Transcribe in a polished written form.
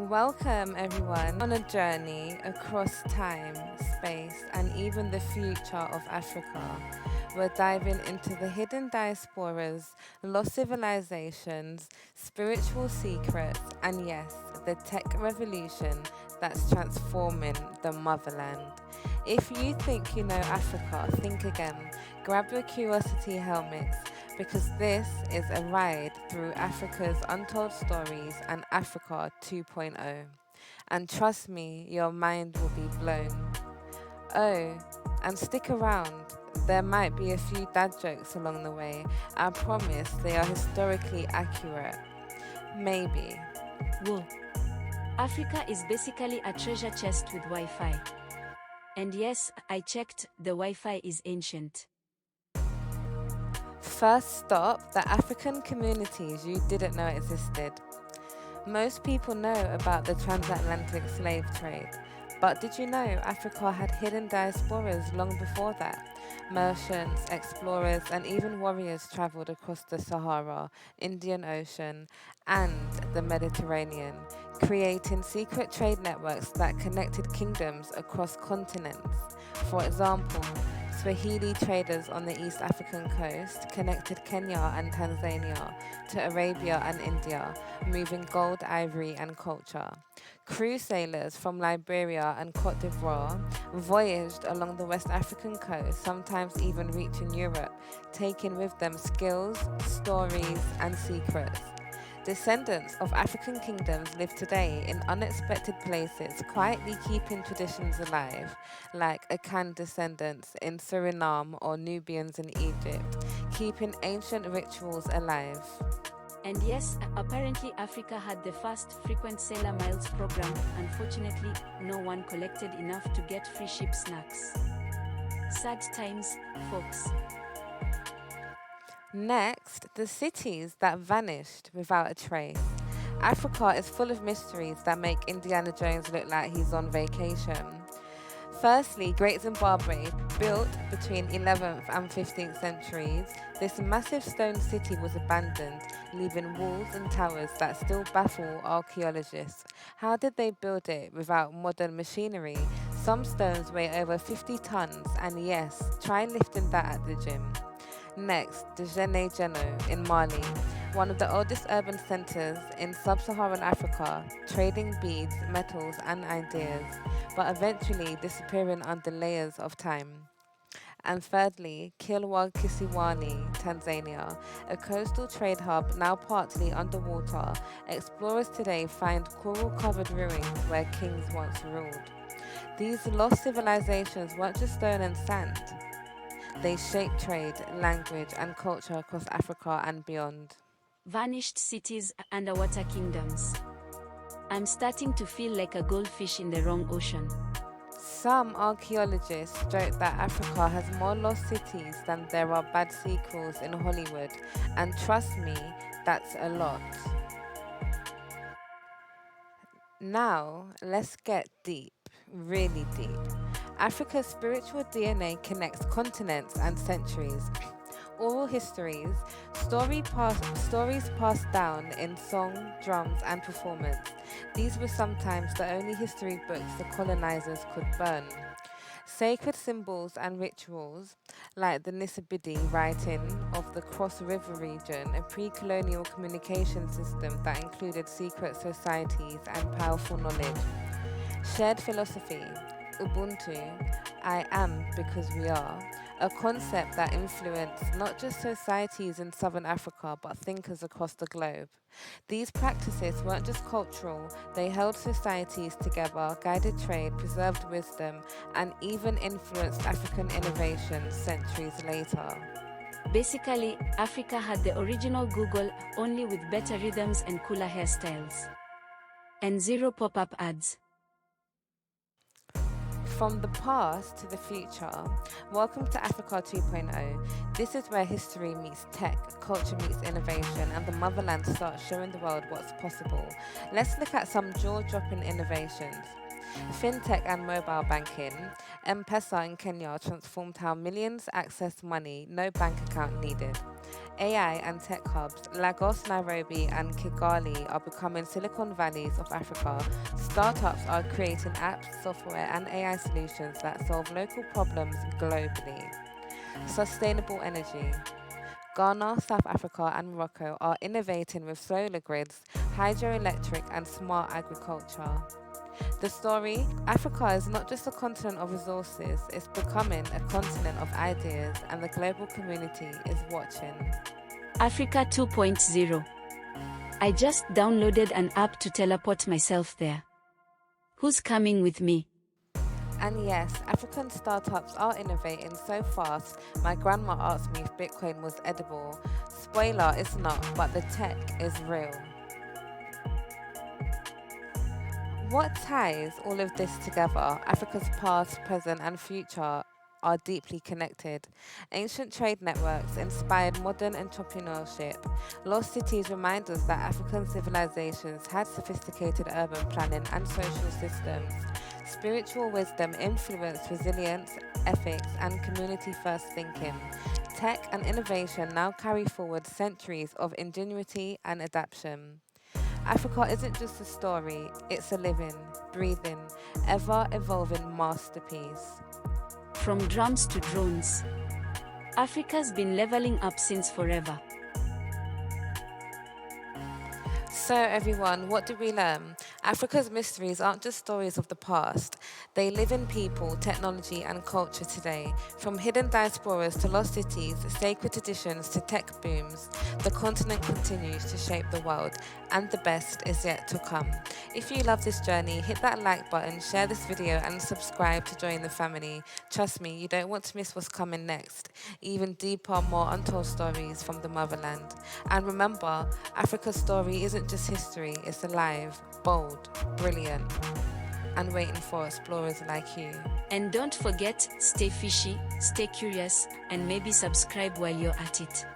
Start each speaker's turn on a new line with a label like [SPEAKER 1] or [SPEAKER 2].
[SPEAKER 1] Welcome, everyone, on a journey across time, space, and even the future of Africa. We're diving into the hidden diasporas, lost civilizations, spiritual secrets, and yes, the tech revolution that's transforming the motherland. If you think you know Africa, think again. Grab your curiosity helmets because this is a ride through Africa's untold stories and Africa 2.0. And trust me, your mind will be blown. Oh, and stick around. There might be a few dad jokes along the way. I promise they are historically accurate. Maybe.
[SPEAKER 2] Whoa. Africa is basically a treasure chest with Wi-Fi. And yes, I checked, the Wi-Fi is ancient.
[SPEAKER 1] First stop, the African communities you didn't know existed. Most people know about the transatlantic slave trade, but did you know Africa had hidden diasporas long before that? Merchants, explorers, and even warriors traveled across the Sahara, Indian Ocean, and the Mediterranean, creating secret trade networks that connected kingdoms across continents. For example, Swahili traders on the East African coast connected Kenya and Tanzania to Arabia and India, moving gold, ivory, and culture. Crew sailors from Liberia and Cote d'Ivoire voyaged along the West African coast, sometimes even reaching Europe, taking with them skills, stories, and secrets. Descendants of African kingdoms live today in unexpected places, quietly keeping traditions alive, like Akan descendants in Suriname or Nubians in Egypt, keeping ancient rituals alive.
[SPEAKER 2] And yes, apparently Africa had the first frequent sailor miles program. Unfortunately, no one collected enough to get free ship snacks. Sad times, folks.
[SPEAKER 1] Next, the cities that vanished without a trace. Africa is full of mysteries that make Indiana Jones look like he's on vacation. Firstly, Great Zimbabwe, built between 11th and 15th centuries, this massive stone city was abandoned, leaving walls and towers that still baffle archaeologists. How did they build it without modern machinery? Some stones weigh over 50 tons, and yes, try lifting that at the gym. Next, Djenne Djeno in Mali, one of the oldest urban centers in sub-Saharan Africa, trading beads, metals, and ideas, but eventually disappearing under layers of time. And thirdly, Kilwa Kisiwani, Tanzania, a coastal trade hub now partly underwater. Explorers today find coral-covered ruins where kings once ruled. These lost civilizations weren't just stone and sand. They shaped trade, language, and culture across Africa and beyond.
[SPEAKER 2] Vanished cities, underwater kingdoms. I'm starting to feel like a goldfish in the wrong ocean.
[SPEAKER 1] Some archaeologists joke that Africa has more lost cities than there are bad sequels in Hollywood, and trust me, that's a lot. Now, let's get deep, really deep. Africa's spiritual DNA connects continents and centuries. Oral histories, stories passed down in song, drums, and performance. These were sometimes the only history books the colonizers could burn. Sacred symbols and rituals, like the Nisibidi writing of the Cross River region, a pre-colonial communication system that included secret societies and powerful knowledge. Shared philosophy, Ubuntu, I am because we are, a concept that influenced not just societies in southern Africa but thinkers across the globe. These practices weren't just cultural, they held societies together, guided trade, preserved wisdom, and even influenced African innovation centuries later.
[SPEAKER 2] Basically, Africa had the original Google, only with better rhythms and cooler hairstyles. And zero pop-up ads.
[SPEAKER 1] From the past to the future, welcome to Africa 2.0. This is where history meets tech, culture meets innovation, and the motherland starts showing the world what's possible. Let's look at some jaw-dropping innovations. Fintech and mobile banking. M-Pesa in Kenya transformed how millions access money, no bank account needed. AI and tech hubs, Lagos, Nairobi, and Kigali are becoming Silicon Valleys of Africa. Startups are creating apps, software, and AI solutions that solve local problems globally. Sustainable energy. Ghana, South Africa, and Morocco are innovating with solar grids, hydroelectric, and smart agriculture. The story: Africa is not just a continent of resources, it's becoming a continent of ideas, and the global community is watching.
[SPEAKER 2] Africa 2.0. I just downloaded an app to teleport myself there. Who's coming with me?
[SPEAKER 1] And yes, African startups are innovating so fast, my grandma asked me if Bitcoin was edible. Spoiler, it's not, but the tech is real. What ties all of this together? Africa's past, present, and future are deeply connected. Ancient trade networks inspired modern entrepreneurship. Lost cities remind us that African civilizations had sophisticated urban planning and social systems. Spiritual wisdom influenced resilience, ethics, and community-first thinking. Tech and innovation now carry forward centuries of ingenuity and adaptation. Africa isn't just a story, it's a living, breathing, ever-evolving masterpiece.
[SPEAKER 2] From drums to drones. Africa's been leveling up since forever.
[SPEAKER 1] So everyone, what did we learn? Africa's mysteries aren't just stories of the past. They live in people, technology and culture today. From hidden diasporas to lost cities, sacred traditions to tech booms, the continent continues to shape the world, and the best is yet to come. If you love this journey, hit that like button, share this video and subscribe to join the family. Trust me, you don't want to miss what's coming next. Even deeper, more untold stories from the motherland. And remember, Africa's story isn't just history, it's alive, bold, brilliant, and waiting for explorers like you.
[SPEAKER 2] And don't forget, stay fishy, stay curious, and maybe subscribe while you're at it.